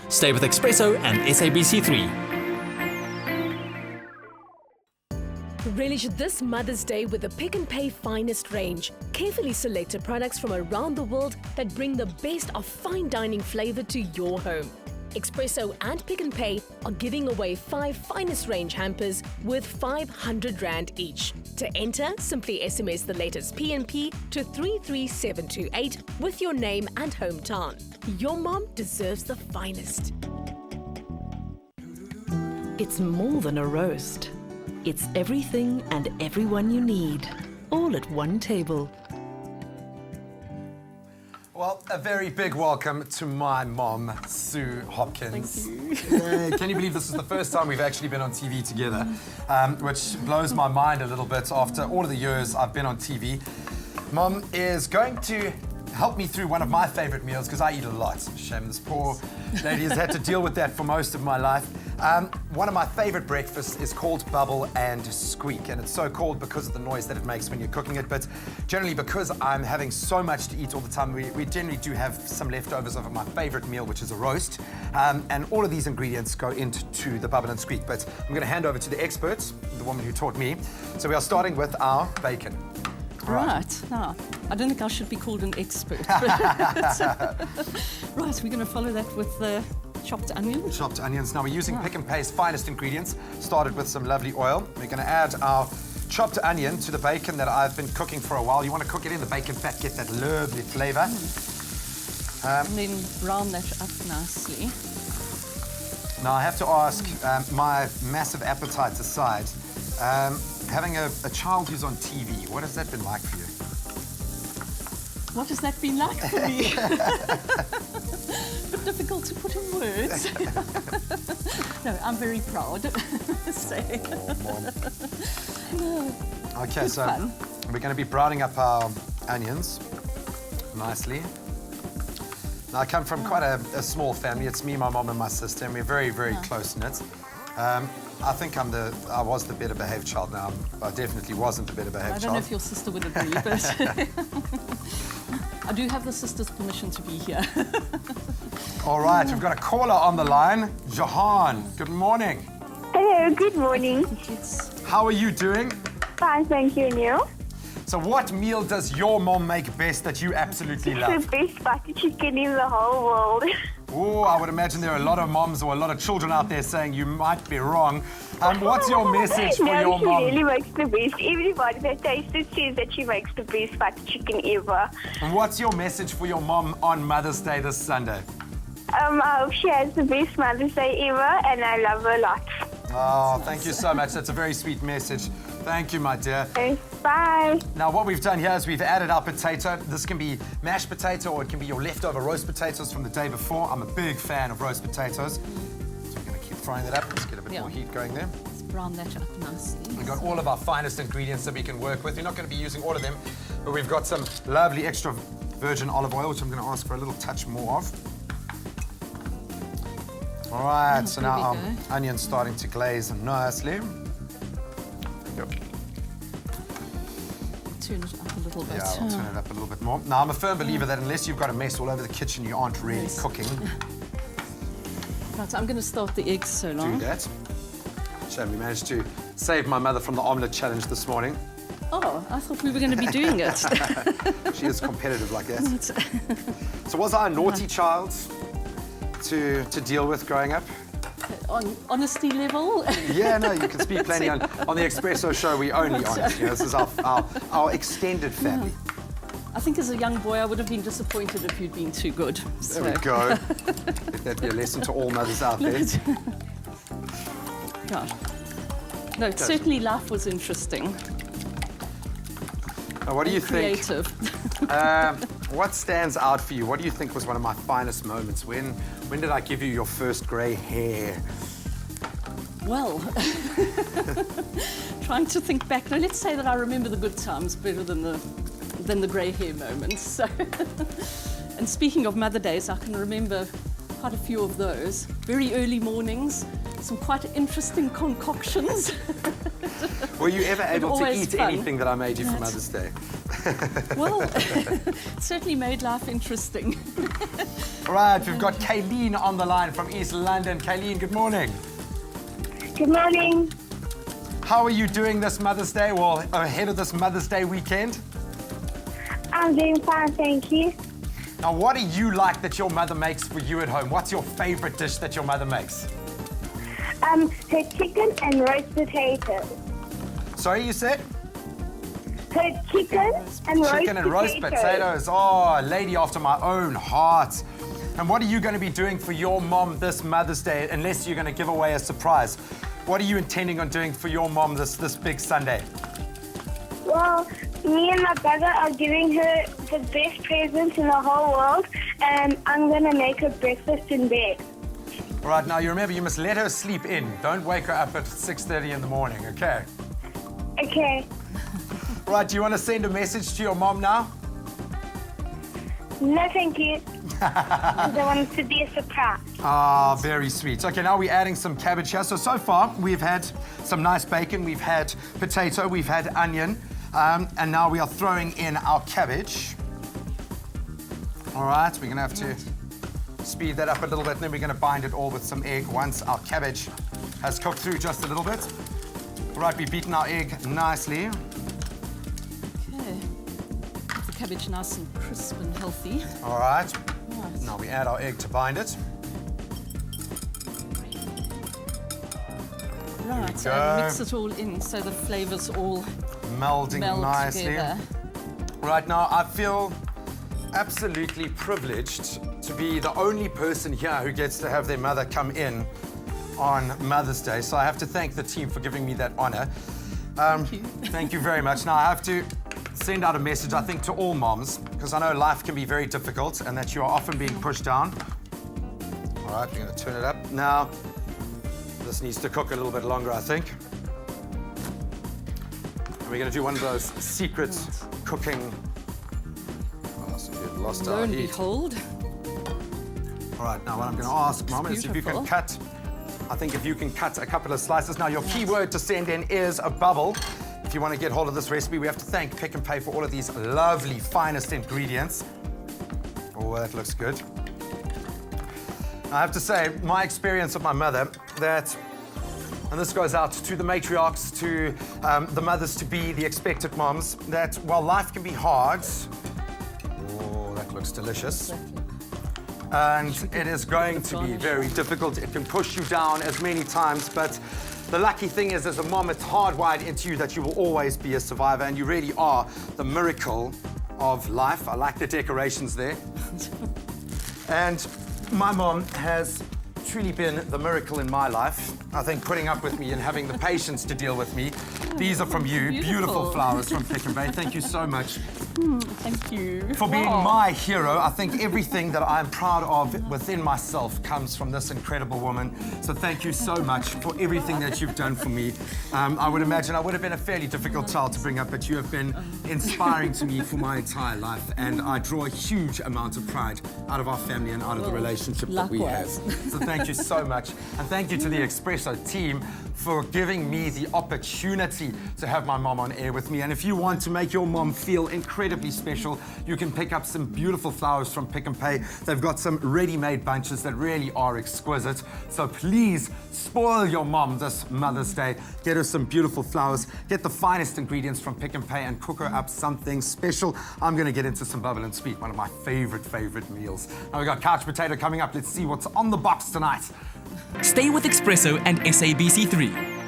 Stay with Expresso and SABC3. Relish this Mother's Day with the Pick and Pay finest range. Carefully selected products from around the world that bring the best of fine dining flavor to your home. Expresso and Pick and Pay are giving away 5 finest range hampers worth 500 Rand each. To enter, simply SMS the latest PNP to 33728 with your name and hometown. Your mom deserves the finest. It's more than a roast. It's everything and everyone you need, all at one table. Well, a very big welcome to my mom, Sue Hopkins. Thank you. Can you believe this is the first time we've actually been on TV together, which blows my mind a little bit after all of the years I've been on TV. Mom is going to help me through one of my favorite meals because I eat a lot. Shame this poor lady has had to deal with that for most of my life. One of my favorite breakfasts is called bubble and squeak, and it's so called because of the noise that it makes when you're cooking it, but generally because I'm having so much to eat all the time, we generally do have some leftovers of my favorite meal, which is a roast, and all of these ingredients go into the bubble and squeak, but I'm going to hand over to the experts, the woman who taught me. So we are starting with our bacon. Right. Now, I don't think I should be called an expert. Right, we're going to follow that with the chopped onions. Chopped onions. Now we're using Pick and Pay's finest ingredients. Started with some lovely oil. We're going to add our chopped onion to the bacon that I've been cooking for a while. You want to cook it in the bacon fat, get that lovely flavour. And then brown that up nicely. Now I have to ask, my massive appetite aside, having a child who's on TV, what has that been like for you? What has that been like for me? Bit difficult to put in words. No, I'm very proud. Okay, so fun. We're going to be browning up our onions nicely. Now I come from quite a small family. It's me, my mom, and my sister, and we're very, very close-knit. I think I was the better behaved child now. I definitely wasn't the better behaved child. I don't know if your sister would agree, but I do have the sister's permission to be here. All right, we've got a caller on the line. Jahan, good morning. Hello, good morning. How are you doing? Fine, thank you, and you? So what meal does your mom make best that you absolutely love? It's the best butter chicken in the whole world. Oh, I would imagine there are a lot of moms or a lot of children out there saying you might be wrong. What's your message for your mom? No, she really makes the best. Everybody that tastes it says that she makes the best butter chicken ever. And what's your message for your mom on Mother's Day this Sunday? I hope she has the best Mother's Day ever, and I love her a lot. Oh, thank you so much. That's a very sweet message. Thank you, my dear. Okay, bye. Now, what we've done here is we've added our potato. This can be mashed potato or it can be your leftover roast potatoes from the day before. I'm a big fan of roast potatoes. So we're going to keep frying that up. Let's get a bit more heat going there. Let's brown that up nicely. We've got all of our finest ingredients that we can work with. We're not going to be using all of them, but we've got some lovely extra virgin olive oil, which I'm going to ask for a little touch more of. All right, so now our onion's starting to glaze nicely. There we go. Turn it up a little bit. Yeah, I'll turn it up a little bit more. Now, I'm a firm believer that unless you've got a mess all over the kitchen, you aren't really cooking. Right, so I'm going to start the eggs so long. Do that. Shame we managed to save my mother from the omelette challenge this morning. Oh, I thought we were going to be doing it. She is competitive like that. So was I a naughty child to deal with growing up? On honesty level? Yeah, no, you can speak plenty on the Expresso show. We only honest. You know, this is our extended family. I think as a young boy, I would have been disappointed if you'd been too good. There we go. Let that be a lesson to all mothers out there. Gosh. No, certainly life was interesting. Now, what do you think? Creative. What stands out for you? What do you think was one of my finest moments? When did I give you your first grey hair? Well, trying to think back. Now, let's say that I remember the good times better than the grey hair moments. So, and speaking of Mother Days, I can remember quite a few of those. Very early mornings, some quite interesting concoctions. Were you ever able to always eat fun. anything that I made you for Mother's Day? Well, it certainly made life interesting. Right, we've got Kayleen on the line from East London. Kayleen, good morning. Good morning. How are you doing this Mother's Day? Well, ahead of this Mother's Day weekend? I'm doing fine, thank you. Now, what do you like that your mother makes for you at home? What's your favorite dish that your mother makes? Her chicken and roast potatoes. Sorry, you said? Her chicken and Roast potatoes. Oh, a lady after my own heart. And what are you going to be doing for your mom this Mother's Day, unless you're going to give away a surprise? What are you intending on doing for your mom this big Sunday? Well, me and my brother are giving her the best present in the whole world, and I'm going to make her breakfast in bed. All right, now you remember you must let her sleep in. Don't wake her up at 6:30 in the morning, okay? Okay. Right, do you want to send a message to your mom now? No, thank you. I want it to be a surprise. Ah, very sweet. Okay, now we're adding some cabbage here. So far, we've had some nice bacon, we've had potato, we've had onion, and now we are throwing in our cabbage. All right, we're gonna have to speed that up a little bit, and then we're gonna bind it all with some egg once our cabbage has cooked through just a little bit. All right, we've beaten our egg nicely. Okay. Keep the cabbage nice and crisp and healthy. All right. Right. Now we add our egg to bind it. Right, so go. mix it all in so the flavours all Melding meld nicely. together. Right now, I feel absolutely privileged to be the only person here who gets to have their mother come in on Mother's Day. So I have to thank the team for giving me that honor. Thank you. Thank you very much. Now I have to send out a message, I think, to all moms, because I know life can be very difficult and that you are often being pushed down. All right, we're going to turn it up. Now, this needs to cook a little bit longer, I think. And we're going to do one of those secret cooking. Oh, so we've lost Lo our and heat. behold, All right, now what I'm going to ask, Mom, is if you can beautiful. cut, I think if you can cut a couple of slices. Now, your key word to send in is a bubble. If you want to get hold of this recipe, we have to thank Pick n Pay for all of these lovely, finest ingredients. Oh, that looks good. I have to say, my experience of my mother, that, and this goes out to the matriarchs, to the mothers-to-be, the expected moms, that while life can be hard, oh, that looks delicious. And it is going to be very difficult. It can push you down as many times, but the lucky thing is, as a mom, it's hardwired into you that you will always be a survivor, and you really are the miracle of life. I like the decorations there. And my mom has truly been the miracle in my life. I think putting up with me and having the patience to deal with me. These are from you, beautiful flowers from Pick n Pay. Thank you so much. thank you. For being my hero. I think everything that I'm proud of within myself comes from this incredible woman. So thank you so much for everything that you've done for me. I would imagine I would have been a fairly difficult child to bring up, but you have been inspiring to me for my entire life, and I draw a huge amount of pride out of our family and out of the relationship that we have. likewise. So thank you so much, and thank you to the Espresso team for giving me the opportunity to have my mom on air with me. And if you want to make your mom feel incredibly special, you can pick up some beautiful flowers from Pick n Pay. They've got some ready-made bunches that really are exquisite. So please spoil your mom this Mother's Day. Get her some beautiful flowers, get the finest ingredients from Pick n Pay, and cook her up something special. I'm gonna get into some bubble and sweet, one of my favorite meals. Now we've got couch potato coming up. Let's see what's on the box tonight. Stay with Espresso and SABC3.